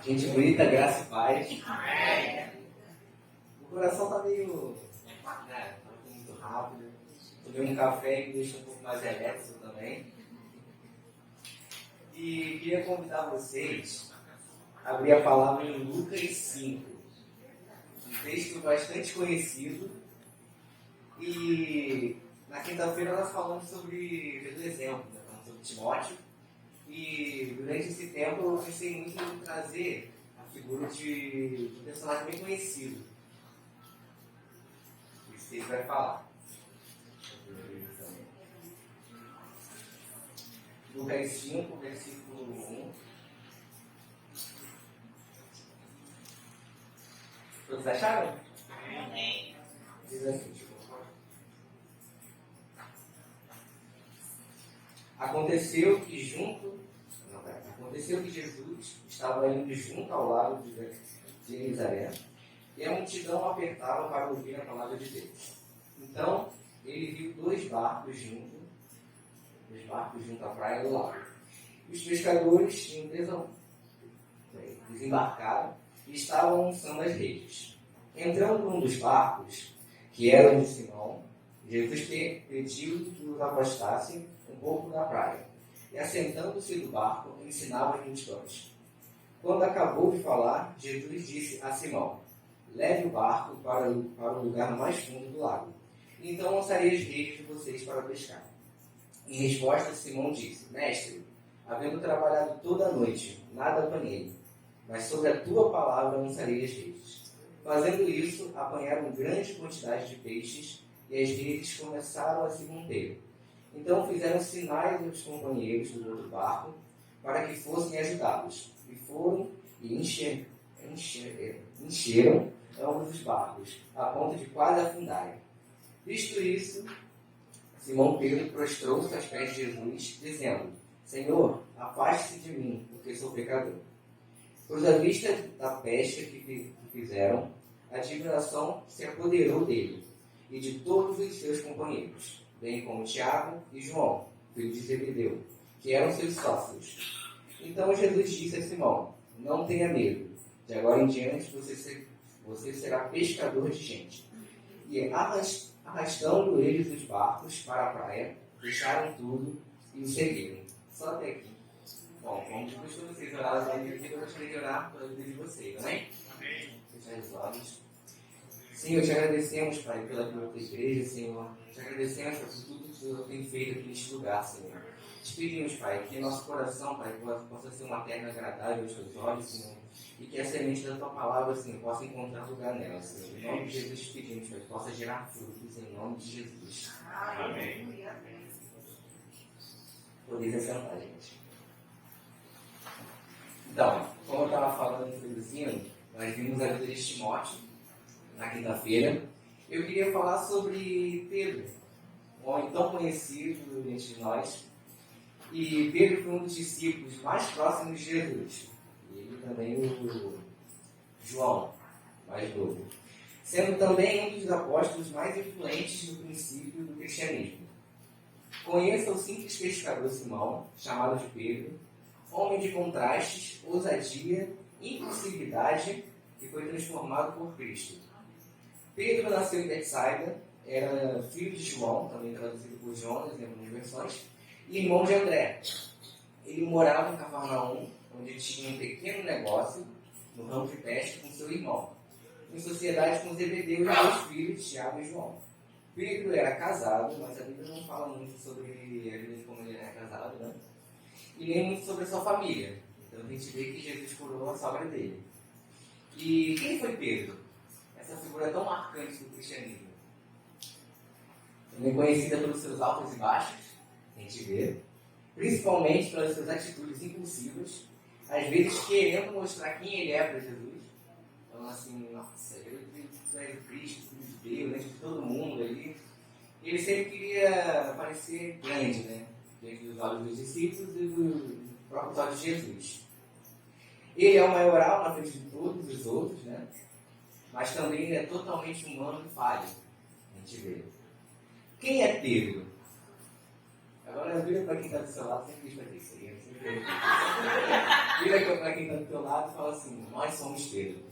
Gente bonita, graça e paz. O coração tá meio, né, tá muito rápido. Tomei um café e me deixa um pouco mais elétrico também. E queria convidar vocês a abrir a palavra em Lucas 5. Um texto bastante conhecido. E na quinta-feira nós falamos sobre Jesus exemplo, né? Falamos sobre Timóteo. E durante esse tempo eu pensei muito em trazer a figura de um personagem bem conhecido. Que você vai falar. Lucas 5, versículo 1. Todos acharam? Amém. Diz assim, Aconteceu que Jesus estava indo junto ao lago de Genezaré e a multidão apertava para ouvir a palavra de Deus. Então, ele viu dois barcos junto à praia do lago. Os pescadores tinham desembarcado e estavam lançando as redes. Entrando num dos barcos, que era o de Simão, Jesus pediu que os afastassem um pouco da praia. E assentando-se no barco, ensinava as multidões. Quando acabou de falar, Jesus disse a Simão: leve o barco para o lugar mais fundo do lago. Então lançarei as redes de vocês para pescar. Em resposta, Simão disse: Mestre, havendo trabalhado toda a noite, nada apanhei, mas sobre a tua palavra lançarei as redes. Fazendo isso, apanharam grande quantidade de peixes e as redes começaram a se romper. Então fizeram sinais aos companheiros do outro barco para que fossem ajudá-los. E foram e encheram ambos os barcos, a ponto de quase afundarem. Visto isso, Simão Pedro prostrou-se aos pés de Jesus, dizendo: Senhor, afaste-se de mim, porque sou pecador. Pois à vista da pesca que fizeram, a admiração se apoderou dele e de todos os seus companheiros, bem como Tiago e João, filho de Zebedeu, que eram seus sócios. Então Jesus disse a Simão: não tenha medo, de agora em diante você será pescador de gente. E arrastando eles os barcos para a praia, deixaram tudo e o seguiram. Só até aqui. Bom, como de costume, vocês oraram para mim aqui, eu gostaria de orar pela vida de vocês, amém? Amém. Fechar os olhos. Senhor, te agradecemos, Pai, pela tua igreja, Senhor. Te agradecemos por tudo que o Senhor tem feito aqui neste lugar, Senhor. Te pedimos, Pai, que nosso coração, Pai, possa ser uma terra agradável aos teus olhos, Senhor. E que a semente da tua palavra, Senhor, possa encontrar lugar nela, Senhor. Em nome de Jesus te pedimos, Pai, que possa gerar frutos, em nome de Jesus. Amém. Podeis assentar, gente. Então, como eu estava falando, introduzindo, nós vimos a vida de Timóteo na quinta-feira. Eu queria falar sobre Pedro, um homem tão conhecido entre nós. E Pedro foi um dos discípulos mais próximos de Jesus. E ele também o João, mais novo. Sendo também um dos apóstolos mais influentes no princípio do cristianismo. Conheça o simples pescador Simão, chamado de Pedro, homem de contrastes, ousadia, impulsividade, que foi transformado por Cristo. Pedro nasceu em Betsaida, era filho de João, também traduzido por Jonas em algumas versões, e irmão de André. Ele morava em Cafarnaum, onde tinha um pequeno negócio no ramo de pesca com seu irmão, em sociedade com Zebedeu e dois filhos, Tiago e João. Pedro era casado, mas a Bíblia não fala muito sobre a vida de como ele era casado, né? E nem muito sobre a sua família. Então a gente vê que Jesus curou a sogra dele. E quem foi Pedro? Essa figura tão marcante do cristianismo. Ele é conhecida pelos seus altos e baixos, a gente vê, principalmente pelas suas atitudes impulsivas, às vezes querendo mostrar quem ele é para Jesus. Então, assim, nossa, tu és o Cristo, filho de Deus, antes de todo mundo ali. E ele sempre queria parecer grande, né? Diante dos olhos dos discípulos e dos próprios olhos de Jesus. Ele é o maioral na frente de todos os outros, né? Mas também ele é totalmente humano e falho. A gente vê. Quem é Pedro? Agora vira para quem está do seu lado, sempre diz para quem seria. para quem está do teu lado e fala assim: nós somos Pedro.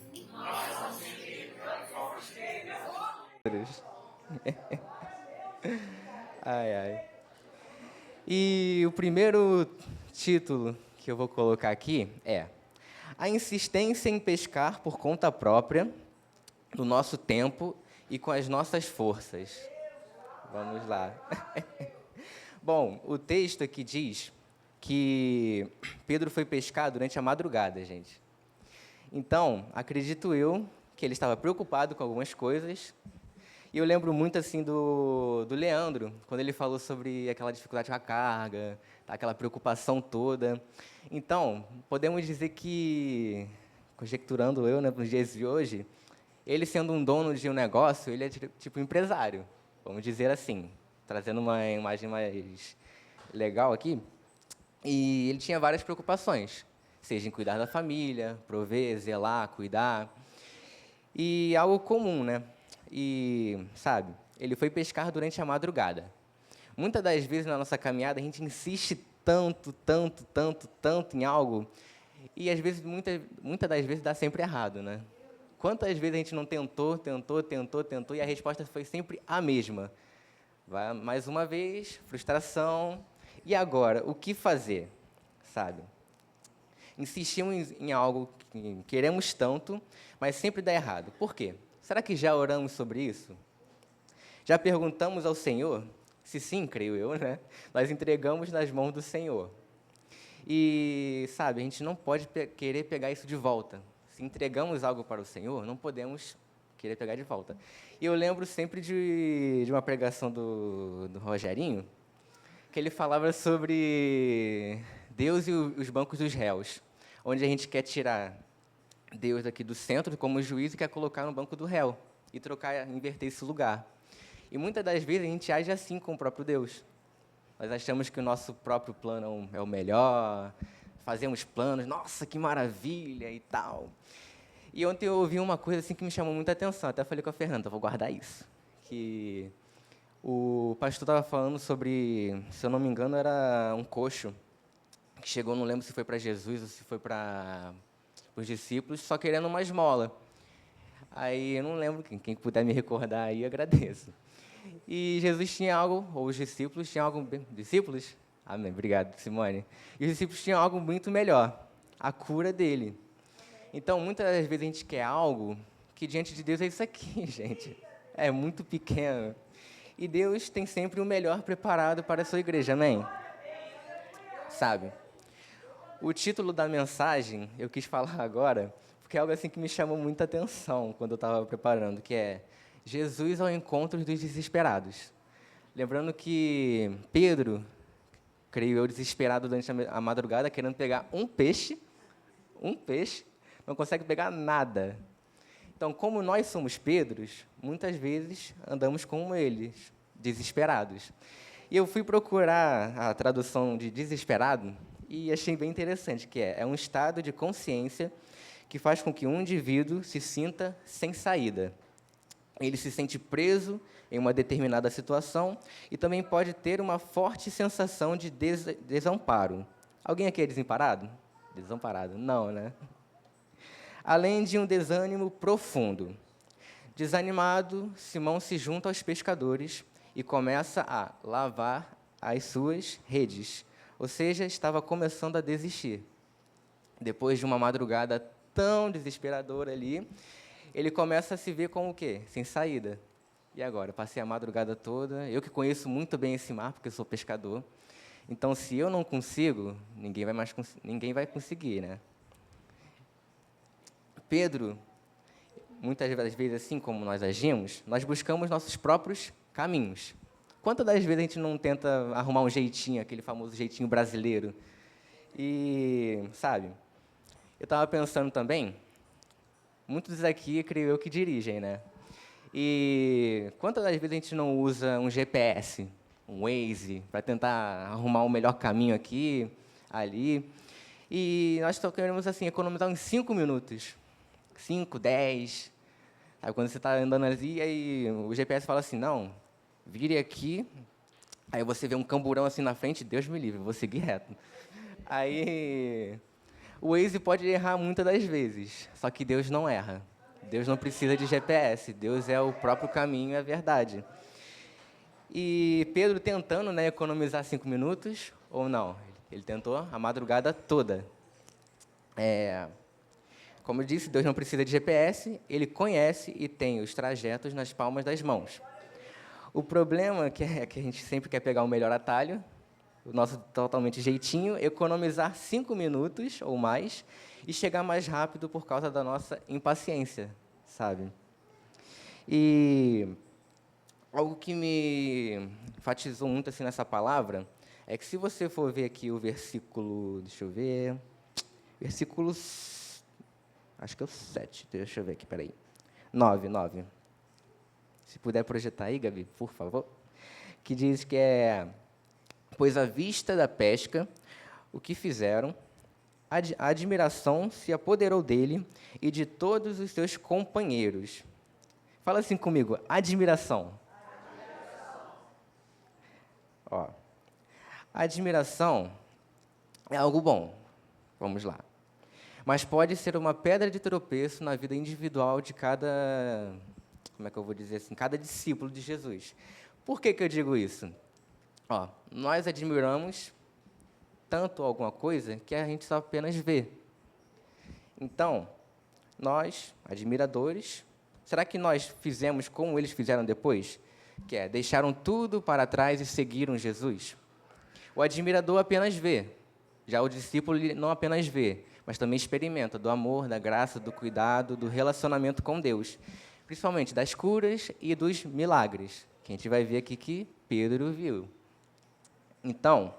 Ai, ai. E o primeiro título que eu vou colocar aqui é A insistência em pescar por conta própria, do nosso tempo e com as nossas forças. Vamos lá. Bom, o texto aqui diz que Pedro foi pescar durante a madrugada, gente. Então, acredito eu que ele estava preocupado com algumas coisas. E eu lembro muito assim do Leandro, quando ele falou sobre aquela dificuldade com a carga, tá, aquela preocupação toda. Então, podemos dizer que, conjecturando eu, né, nos dias de hoje, ele sendo um dono de um negócio, ele é tipo empresário, vamos dizer assim, trazendo uma imagem mais legal aqui. E ele tinha várias preocupações, seja em cuidar da família, prover, zelar, cuidar. E algo comum, né? E, sabe, ele foi pescar durante a madrugada. Muitas das vezes na nossa caminhada a gente insiste tanto em algo e às vezes, muitas das vezes dá sempre errado, né? Quantas vezes a gente não tentou e a resposta foi sempre a mesma? Vai, mais uma vez, frustração. E agora, o que fazer? Sabe? Insistimos em algo que queremos tanto, mas sempre dá errado. Por quê? Será que já oramos sobre isso? Já perguntamos ao Senhor? Se sim, creio eu, né? Nós entregamos nas mãos do Senhor. E, sabe, a gente não pode querer pegar isso de volta. Se entregamos algo para o Senhor, não podemos querer pegar de volta. E eu lembro sempre de uma pregação do Rogerinho, que ele falava sobre Deus e os bancos dos réus, onde a gente quer tirar Deus aqui do centro como juiz e quer colocar no banco do réu e trocar, inverter esse lugar. E muitas das vezes a gente age assim com o próprio Deus. Nós achamos que o nosso próprio plano é o melhor, fazemos planos, nossa, que maravilha e tal. E ontem eu ouvi uma coisa assim que me chamou muita atenção, até falei com a Fernanda, vou guardar isso. Que o pastor estava falando sobre, se eu não me engano, era um coxo que chegou, não lembro se foi para Jesus ou se foi para os discípulos, só querendo uma esmola. Aí eu não lembro, quem puder me recordar aí, eu agradeço. E Jesus tinha algo, ou os discípulos tinham algo, discípulos? Amém, obrigado, Simone. E os discípulos tinham algo muito melhor, a cura dele. Então, muitas das vezes a gente quer algo que diante de Deus é isso aqui, gente. É muito pequeno. E Deus tem sempre o melhor preparado para a sua igreja, amém? Sabe? O título da mensagem, eu quis falar agora, porque é algo assim que me chamou muita atenção quando eu estava preparando, que é Jesus ao encontro dos desesperados. Lembrando que Pedro, creio eu, desesperado durante a madrugada, querendo pegar um peixe, não consegue pegar nada. Então, como nós somos Pedros, muitas vezes andamos como eles, desesperados. E eu fui procurar a tradução de desesperado e achei bem interessante, que é um estado de consciência que faz com que um indivíduo se sinta sem saída. Ele se sente preso em uma determinada situação e também pode ter uma forte sensação de desamparo. Alguém aqui é desamparado? Desamparado? Não, né? Além de um desânimo profundo. Desanimado, Simão se junta aos pescadores e começa a lavar as suas redes. Ou seja, estava começando a desistir. Depois de uma madrugada tão desesperadora ali, ele começa a se ver como o quê? Sem saída. E agora? Passei a madrugada toda, eu que conheço muito bem esse mar, porque eu sou pescador. Então, se eu não consigo, ninguém vai conseguir, né? Pedro, muitas das vezes, assim como nós agimos, nós buscamos nossos próprios caminhos. Quantas das vezes a gente não tenta arrumar um jeitinho, aquele famoso jeitinho brasileiro? E, sabe, eu estava pensando também, muitos aqui, creio eu, que dirigem, né? E quantas das vezes a gente não usa um GPS, um Waze, para tentar arrumar o melhor caminho aqui, ali? E nós só queremos, assim, economizar uns 5 minutos. 5, 10. Aí quando você está andando ali, aí o GPS fala assim, não, vire aqui. Aí você vê um camburão assim na frente, Deus me livre, vou seguir reto. Aí O Waze pode errar muitas das vezes, só que Deus não erra. Deus não precisa de GPS, Deus é o próprio caminho e a verdade. E Pedro tentando, né, economizar 5 minutos, ou não, ele tentou a madrugada toda. Como eu disse, Deus não precisa de GPS, ele conhece e tem os trajetos nas palmas das mãos. O problema é que a gente sempre quer pegar o melhor atalho, o nosso totalmente jeitinho, economizar 5 minutos ou mais e chegar mais rápido por causa da nossa impaciência, sabe? E algo que me enfatizou muito assim nessa palavra é que se você for ver aqui o versículo, deixa eu ver, versículo, acho que é o 7, deixa eu ver aqui, peraí, 9. Se puder projetar aí, Gabi, por favor. Que diz que pois à vista da pesca, o que fizeram, a admiração se apoderou dele e de todos os seus companheiros. Fala assim comigo, admiração. Ó, a admiração é algo bom, vamos lá. Mas pode ser uma pedra de tropeço na vida individual de cada, como é que eu vou dizer assim, cada discípulo de Jesus. Por que eu digo isso? Ó, nós admiramos tanto alguma coisa que a gente só apenas vê. Então, nós, admiradores, será que nós fizemos como eles fizeram depois? Que é, deixaram tudo para trás e seguiram Jesus? O admirador apenas vê, já o discípulo não apenas vê, mas também experimenta do amor, da graça, do cuidado, do relacionamento com Deus, principalmente das curas e dos milagres, que a gente vai ver aqui que Pedro viu. Então,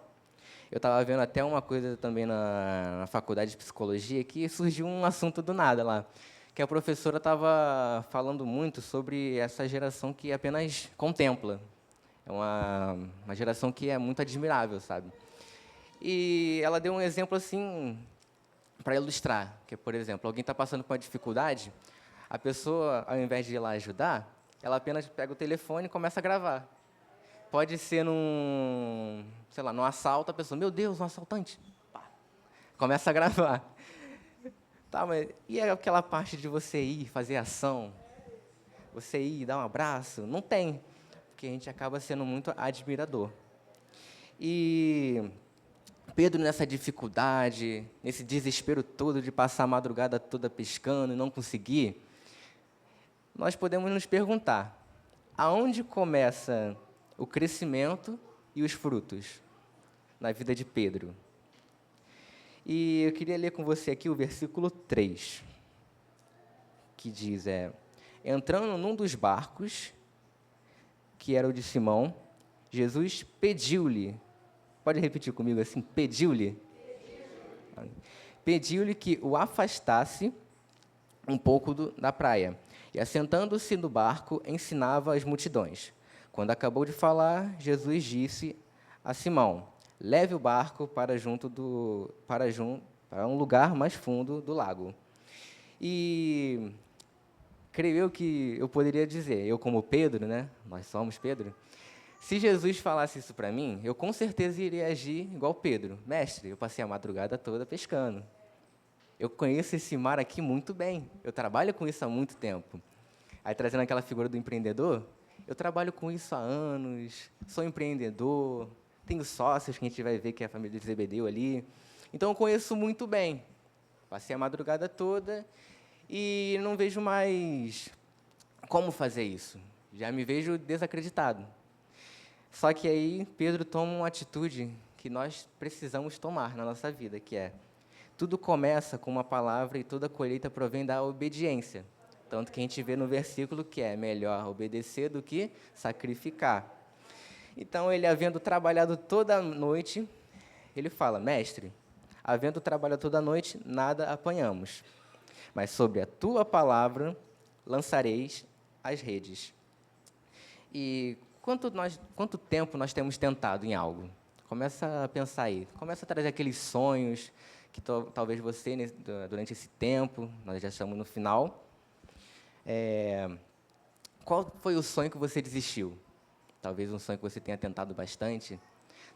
eu estava vendo até uma coisa também na faculdade de psicologia que surgiu um assunto do nada lá, que a professora estava falando muito sobre essa geração que apenas contempla. É uma geração que é muito admirável, sabe? E ela deu um exemplo assim para ilustrar, que por exemplo, alguém está passando por uma dificuldade, a pessoa, ao invés de ir lá ajudar, ela apenas pega o telefone e começa a gravar. Pode ser sei lá, num assalto, a pessoa, meu Deus, um assaltante. Pá, começa a gravar. Tá, mas e aquela parte de você ir fazer ação? Você ir dar um abraço? Não tem, porque a gente acaba sendo muito admirador. E Pedro, nessa dificuldade, nesse desespero todo de passar a madrugada toda pescando e não conseguir, nós podemos nos perguntar, aonde começa o crescimento e os frutos na vida de Pedro? E eu queria ler com você aqui o versículo 3, que diz, entrando num dos barcos, que era o de Simão, Jesus pediu-lhe, pode repetir comigo assim, pediu-lhe? Pediu-lhe que o afastasse um pouco da praia, e assentando-se no barco, ensinava as multidões. Quando acabou de falar, Jesus disse a Simão, leve o barco para um lugar mais fundo do lago. E creio eu que eu poderia dizer, eu como Pedro, né? Nós somos Pedro. Se Jesus falasse isso para mim, eu com certeza iria agir igual Pedro. Mestre, eu passei a madrugada toda pescando. Eu conheço esse mar aqui muito bem. Eu trabalho com isso há muito tempo. Aí, trazendo aquela figura do empreendedor, eu trabalho com isso há anos, sou empreendedor, tenho sócios que a gente vai ver que é a família de Zebedeu ali. Então, eu conheço muito bem. Passei a madrugada toda e não vejo mais como fazer isso. Já me vejo desacreditado. Só que aí Pedro toma uma atitude que nós precisamos tomar na nossa vida, que é, tudo começa com uma palavra e toda colheita provém da obediência. Tanto que a gente vê no versículo que é melhor obedecer do que sacrificar. Então, ele, havendo trabalhado toda a noite, ele fala, mestre, havendo trabalhado toda a noite, nada apanhamos. Mas sobre a tua palavra lançareis as redes. E quanto tempo nós temos tentado em algo? Começa a pensar aí. Começa a trazer aqueles sonhos que talvez você, durante esse tempo, nós já estamos no final. Qual foi o sonho que você desistiu? Talvez um sonho que você tenha tentado bastante.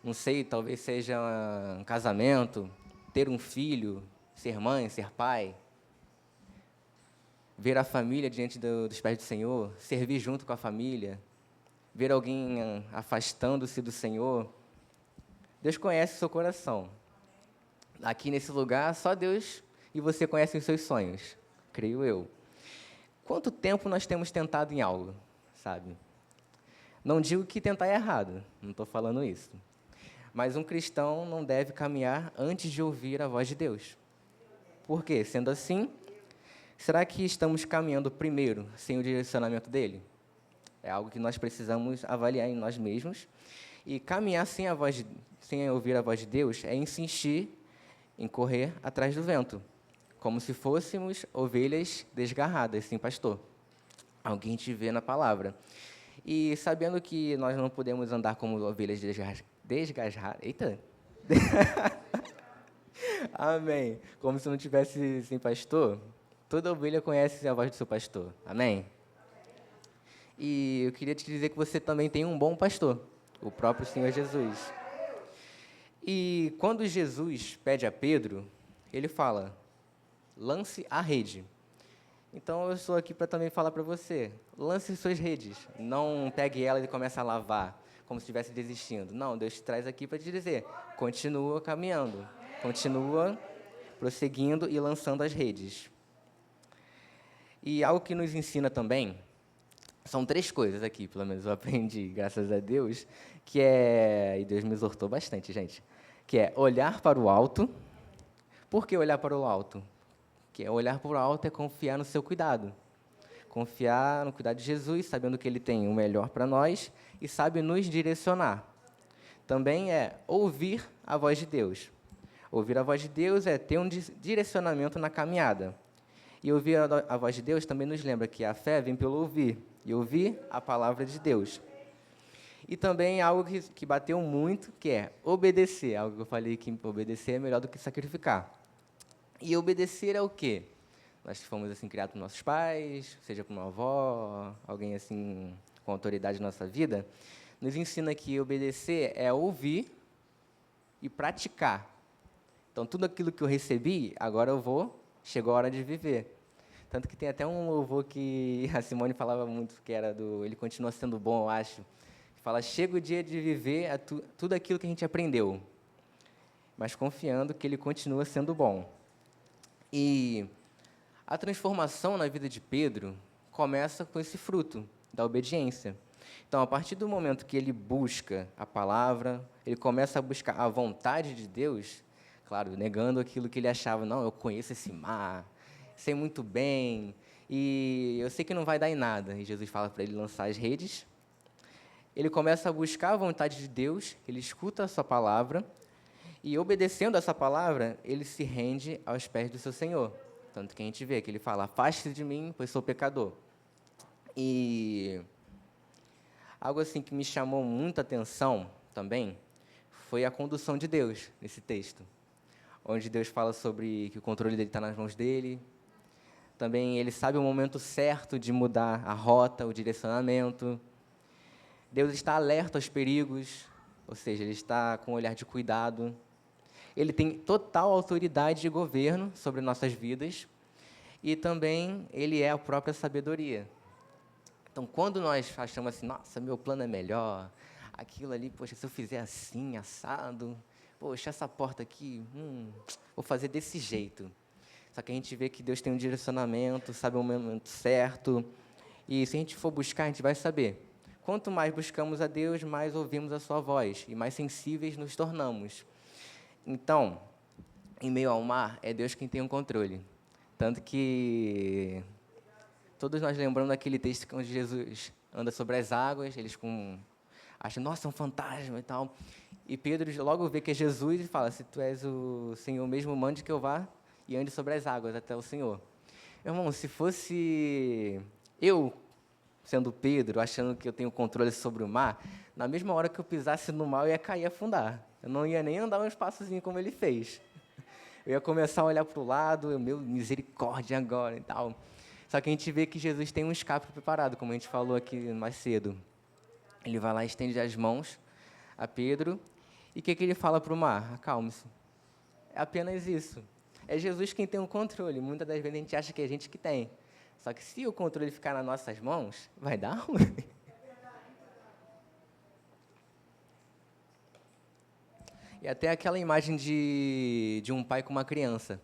Não sei, talvez seja um casamento, ter um filho, ser mãe, ser pai, ver a família diante dos pés do Senhor, servir junto com a família, ver alguém afastando-se do Senhor. Deus conhece o seu coração. Aqui nesse lugar, só Deus e você conhecem os seus sonhos, creio eu. Quanto tempo nós temos tentado em algo, sabe? Não digo que tentar é errado, não estou falando isso. Mas um cristão não deve caminhar antes de ouvir a voz de Deus. Por quê? Sendo assim, será que estamos caminhando primeiro sem o direcionamento dele? É algo que nós precisamos avaliar em nós mesmos. E caminhar sem ouvir a voz de Deus é insistir em correr atrás do vento, como se fôssemos ovelhas desgarradas, sim, pastor. Alguém te vê na palavra. E sabendo que nós não podemos andar como ovelhas desgarradas. Eita! Amém. Como se não tivesse, sim, pastor. Toda ovelha conhece a voz do seu pastor. Amém? E eu queria te dizer que você também tem um bom pastor, o próprio Senhor Jesus. E quando Jesus pede a Pedro, ele fala, lance a rede. Então eu estou aqui para também falar para você, lance suas redes, não pegue elas e comece a lavar, como se estivesse desistindo. Não, Deus te traz aqui para te dizer, continua caminhando, continua prosseguindo e lançando as redes. E algo que nos ensina também, são 3 coisas aqui, pelo menos eu aprendi, graças a Deus, e Deus me exortou bastante, gente, que é olhar para o alto. Por que olhar para o alto? Que olhar para o alto é confiar no seu cuidado. Confiar no cuidado de Jesus, sabendo que Ele tem o melhor para nós e sabe nos direcionar. Também é ouvir a voz de Deus. Ouvir a voz de Deus é ter um direcionamento na caminhada. E ouvir a voz de Deus também nos lembra que a fé vem pelo ouvir, e ouvir a palavra de Deus. E também algo que bateu muito, que é obedecer. Algo que eu falei que obedecer é melhor do que sacrificar. E obedecer é o quê? Nós fomos assim criados por nossos pais, seja por uma avó, alguém assim com autoridade na nossa vida, nos ensina que obedecer é ouvir e praticar. Então, tudo aquilo que eu recebi, agora chegou a hora de viver. Tanto que tem até um louvor que a Simone falava muito, que era Ele Continua Sendo Bom, eu acho. Que fala, chega o dia de viver tudo aquilo que a gente aprendeu, mas confiando que Ele continua sendo bom. E a transformação na vida de Pedro começa com esse fruto da obediência. Então, a partir do momento que ele busca a palavra, ele começa a buscar a vontade de Deus, claro, negando aquilo que ele achava, não, eu conheço esse mar, sei muito bem, e eu sei que não vai dar em nada. E Jesus fala para ele lançar as redes. Ele começa a buscar a vontade de Deus, ele escuta a sua palavra, e obedecendo essa palavra, ele se rende aos pés do seu Senhor. Tanto que a gente vê que ele fala, afaste-se de mim, pois sou pecador. E algo assim que me chamou muita atenção também foi a condução de Deus nesse texto, onde Deus fala sobre que o controle dele está nas mãos dele. Também ele sabe o momento certo de mudar a rota, o direcionamento. Deus está alerta aos perigos, ou seja, ele está com um olhar de cuidado. Ele tem total autoridade e governo sobre nossas vidas e também ele é a própria sabedoria. Então, quando nós achamos assim, nossa, meu plano é melhor, aquilo ali, poxa, se eu fizer assim, assado, poxa, essa porta aqui, vou fazer desse jeito. Só que a gente vê que Deus tem um direcionamento, sabe o momento certo, e se a gente for buscar, a gente vai saber. Quanto mais buscamos a Deus, mais ouvimos a sua voz e mais sensíveis nos tornamos. Então, em meio ao mar, é Deus quem tem o controle. Tanto que todos nós lembramos daquele texto onde Jesus anda sobre as águas, eles acham, nossa, é um fantasma e tal. E Pedro logo vê que é Jesus e fala, se tu és o Senhor mesmo, mande que eu vá e ande sobre as águas até o Senhor. Meu irmão, se fosse eu, sendo Pedro, achando que eu tenho controle sobre o mar, na mesma hora que eu pisasse no mar, eu ia cair e afundar. Eu não ia nem andar uns passozinhos como ele fez. Eu ia começar a olhar para o lado, meu, misericórdia agora e tal. Só que a gente vê que Jesus tem um escape preparado, como a gente falou aqui mais cedo. Ele vai lá e estende as mãos a Pedro. E o que ele fala para o mar? Acalme-se. É apenas isso. É Jesus quem tem o controle. Muitas das vezes a gente acha que é a gente que tem. Só que se o controle ficar nas nossas mãos, vai dar ruim. E até aquela imagem de um pai com uma criança,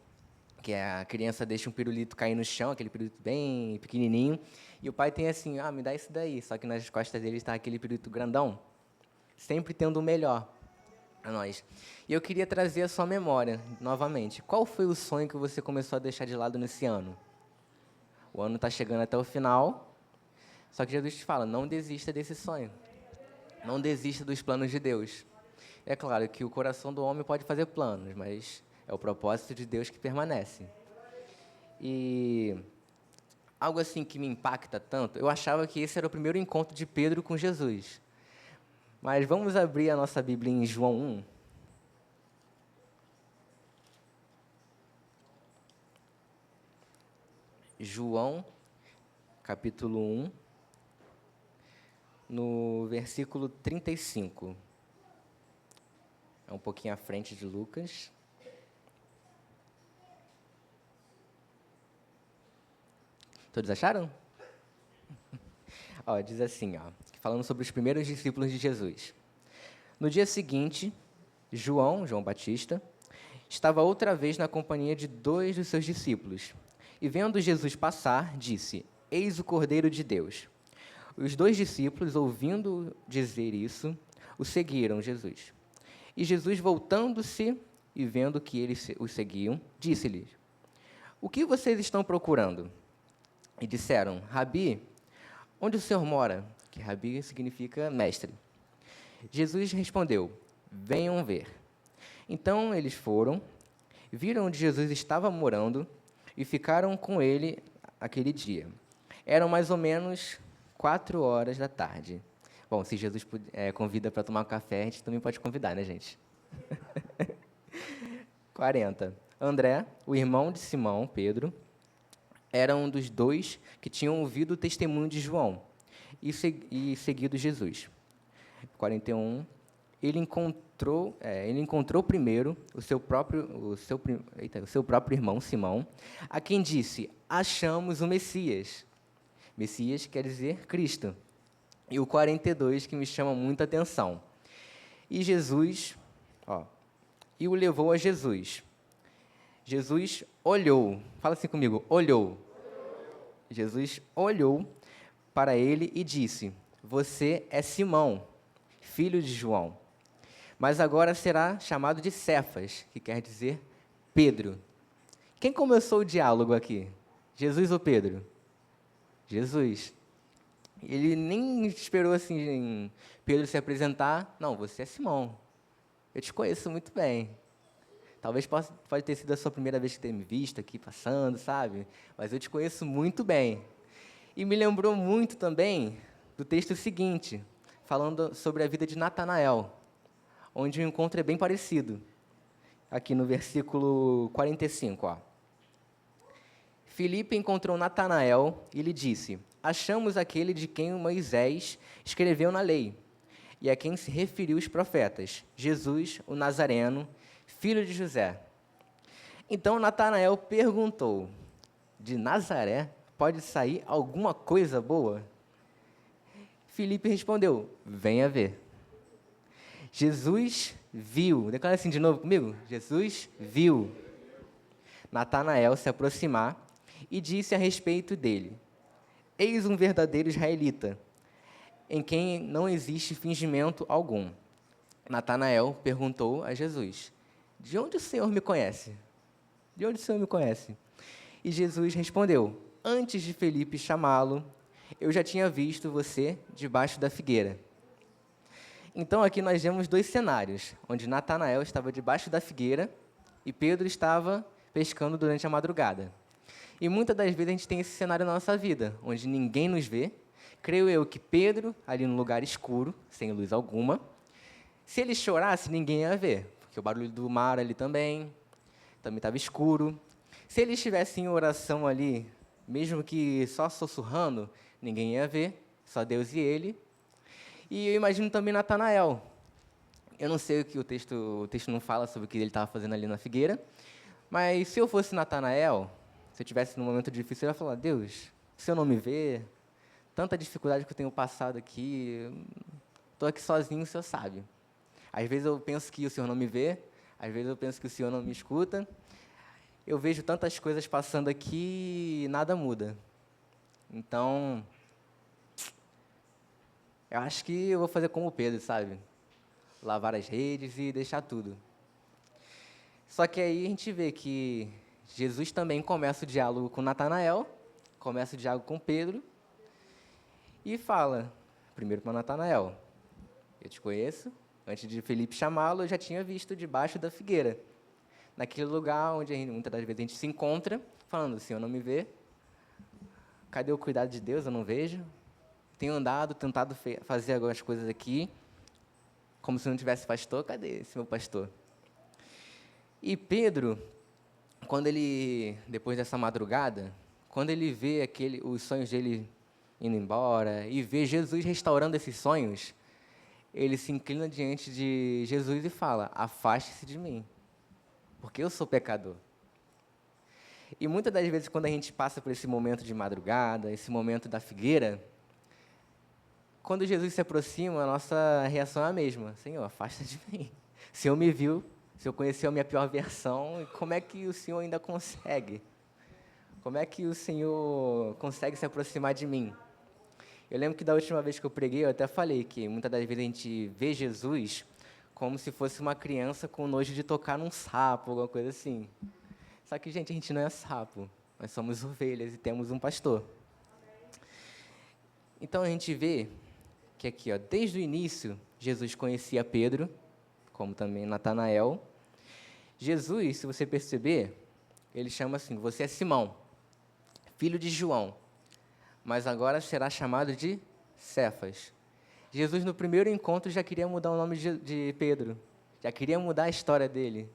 que a criança deixa um pirulito cair no chão, aquele pirulito bem pequenininho, e o pai tem assim, me dá isso daí, só que nas costas dele está aquele pirulito grandão, sempre tendo o melhor para nós. E eu queria trazer a sua memória, novamente. Qual foi o sonho que você começou a deixar de lado nesse ano? O ano está chegando até o final, só que Jesus te fala, não desista desse sonho. Não desista dos planos de Deus. É claro que o coração do homem pode fazer planos, mas é o propósito de Deus que permanece. E algo assim que me impacta tanto, eu achava que esse era o primeiro encontro de Pedro com Jesus. Mas vamos abrir a nossa Bíblia em João 1. João, capítulo 1, no versículo 35. É um pouquinho à frente de Lucas. Todos acharam? Diz assim, falando sobre os primeiros discípulos de Jesus. No dia seguinte, João Batista, estava outra vez na companhia de 2 dos seus discípulos. E vendo Jesus passar, disse, eis o Cordeiro de Deus. Os 2 discípulos, ouvindo dizer isso, o seguiram Jesus. E Jesus, voltando-se e vendo que eles os seguiam, disse-lhes, o que vocês estão procurando? E disseram, Rabi, onde o Senhor mora? Que Rabi significa mestre. Jesus respondeu, venham ver. Então eles foram, viram onde Jesus estava morando e ficaram com ele aquele dia. Eram mais ou menos 4 horas da tarde. Bom, se Jesus convida para tomar um café, a gente também pode convidar, né, gente? 40. André, o irmão de Simão, Pedro, era um dos 2 que tinham ouvido o testemunho de João e seguido Jesus. 41. Ele encontrou primeiro o seu próprio irmão, Simão, a quem disse, achamos o Messias. Messias quer dizer Cristo. E o 42, que me chama muita atenção. E Jesus, e o levou a Jesus. Jesus olhou, fala assim comigo, olhou. Jesus olhou para ele e disse, você é Simão, filho de João, mas agora será chamado de Cefas, que quer dizer Pedro. Quem começou o diálogo aqui? Jesus ou Pedro? Jesus. Ele nem esperou assim Pedro se apresentar. Não, você é Simão. Eu te conheço muito bem. Talvez pode ter sido a sua primeira vez que ter me visto aqui passando, sabe? Mas eu te conheço muito bem. E me lembrou muito também do texto seguinte, falando sobre a vida de Natanael, onde o encontro é bem parecido. Aqui no versículo 45, Filipe encontrou Natanael e lhe disse, achamos aquele de quem Moisés escreveu na lei, e a quem se referiu os profetas, Jesus, o Nazareno, filho de José. Então Natanael perguntou, de Nazaré pode sair alguma coisa boa? Filipe respondeu, venha ver. Jesus viu, declara assim de novo comigo, Jesus viu Natanael se aproximar e disse a respeito dele, eis um verdadeiro israelita, em quem não existe fingimento algum. Natanael perguntou a Jesus, de onde o Senhor me conhece? De onde o Senhor me conhece? E Jesus respondeu, antes de Filipe chamá-lo, eu já tinha visto você debaixo da figueira. Então aqui nós vemos 2 cenários, onde Natanael estava debaixo da figueira e Pedro estava pescando durante a madrugada. E muitas das vezes a gente tem esse cenário na nossa vida, onde ninguém nos vê. Creio eu que Pedro, ali no lugar escuro, sem luz alguma, se ele chorasse, ninguém ia ver, porque o barulho do mar ali também estava escuro. Se ele estivesse em oração ali, mesmo que só sussurrando, ninguém ia ver, só Deus e ele. E eu imagino também Natanael. Eu não sei o que o texto não fala sobre o que ele estava fazendo ali na figueira, Mas se eu fosse Natanael, se eu estivesse num momento difícil, eu ia falar, Deus, o Senhor não me vê, tanta dificuldade que eu tenho passado aqui, estou aqui sozinho, o Senhor sabe. Às vezes eu penso que o Senhor não me vê, às vezes eu penso que o Senhor não me escuta, eu vejo tantas coisas passando aqui e nada muda. Então, eu acho que eu vou fazer como o Pedro, sabe? Lavar as redes e deixar tudo. Só que aí a gente vê que Jesus também começa o diálogo com Natanael, começa o diálogo com Pedro e fala, primeiro para Natanael, eu te conheço, antes de Felipe chamá-lo, eu já tinha visto debaixo da figueira, naquele lugar onde muitas das vezes a gente se encontra, falando, o Senhor não me vê, cadê o cuidado de Deus? Eu não vejo. Tenho andado, tentado fazer algumas coisas aqui, como se não tivesse pastor. Cadê esse meu pastor? E Pedro, depois dessa madrugada, quando ele vê os sonhos dele indo embora e vê Jesus restaurando esses sonhos, ele se inclina diante de Jesus e fala, afaste-se de mim, porque eu sou pecador. E muitas das vezes, quando a gente passa por esse momento de madrugada, esse momento da figueira, quando Jesus se aproxima, a nossa reação é a mesma. Senhor, afasta de mim. O Senhor me viu, o Senhor conheceu a minha pior versão, e como é que o Senhor ainda consegue? Como é que o Senhor consegue se aproximar de mim? Eu lembro que da última vez que eu preguei, eu até falei que muitas das vezes a gente vê Jesus como se fosse uma criança com nojo de tocar num sapo, alguma coisa assim. Só que, gente, a gente não é sapo, nós somos ovelhas e temos um pastor. Então a gente vê que aqui, ó, desde o início, Jesus conhecia Pedro, como também Natanael. Jesus, se você perceber, ele chama assim, você é Simão, filho de João, mas agora será chamado de Cefas. Jesus, no primeiro encontro, já queria mudar o nome de Pedro, já queria mudar a história dele.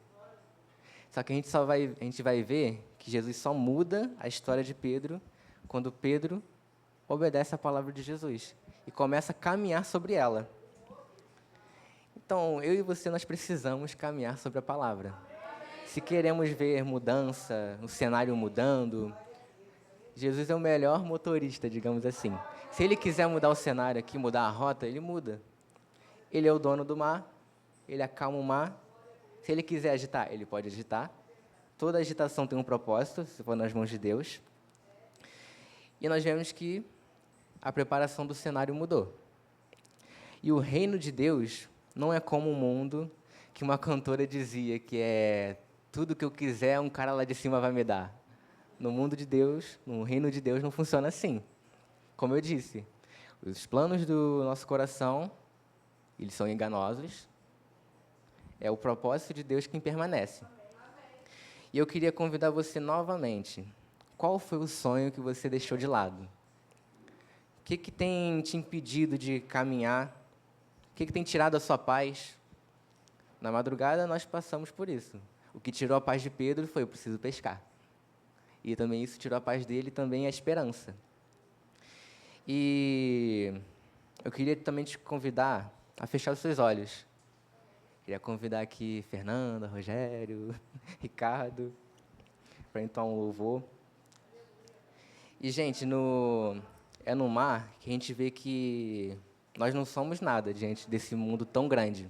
Só que a gente vai ver que Jesus só muda a história de Pedro quando Pedro obedece a palavra de Jesus e começa a caminhar sobre ela. Então, eu e você, nós precisamos caminhar sobre a palavra. Se queremos ver mudança, o cenário mudando, Jesus é o melhor motorista, digamos assim. Se ele quiser mudar o cenário aqui, mudar a rota, ele muda. Ele é o dono do mar, ele acalma o mar. Se ele quiser agitar, ele pode agitar. Toda agitação tem um propósito, se for nas mãos de Deus. E nós vemos que a preparação do cenário mudou. E o reino de Deus não é como o mundo que uma cantora dizia, que é tudo que eu quiser, um cara lá de cima vai me dar. No mundo de Deus, no reino de Deus, não funciona assim. Como eu disse, os planos do nosso coração, eles são enganosos. É o propósito de Deus quem permanece. E eu queria convidar você novamente. Qual foi o sonho que você deixou de lado? O que tem te impedido de caminhar? O que tem tirado a sua paz? Na madrugada, nós passamos por isso. O que tirou a paz de Pedro foi, eu preciso pescar. E também isso tirou a paz dele, também a esperança. E eu queria também te convidar a fechar os seus olhos. Queria convidar aqui Fernanda, Rogério, Ricardo, para então um louvor. E, gente, é no mar que a gente vê que nós não somos nada diante desse mundo tão grande.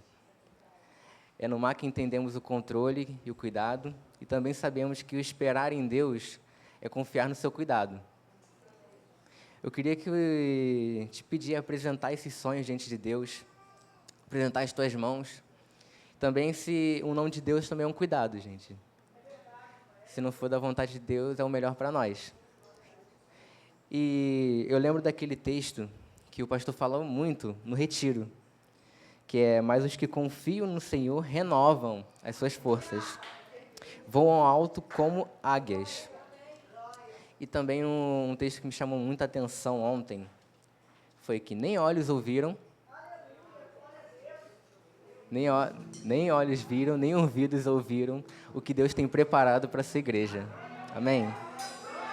É no mar que entendemos o controle e o cuidado, e também sabemos que o esperar em Deus é confiar no seu cuidado. Eu queria te pedir a apresentar esses sonhos diante de Deus, apresentar as tuas mãos. Também, se o nome de Deus também é um cuidado, gente. Se não for da vontade de Deus, é o melhor para nós. E eu lembro daquele texto que o pastor falou muito no retiro, que é, mas os que confiam no Senhor renovam as suas forças, voam alto como águias. E também um texto que me chamou muita atenção ontem, foi que nem olhos ouviram, nem olhos viram, nem ouvidos ouviram o que Deus tem preparado para essa igreja. Amém?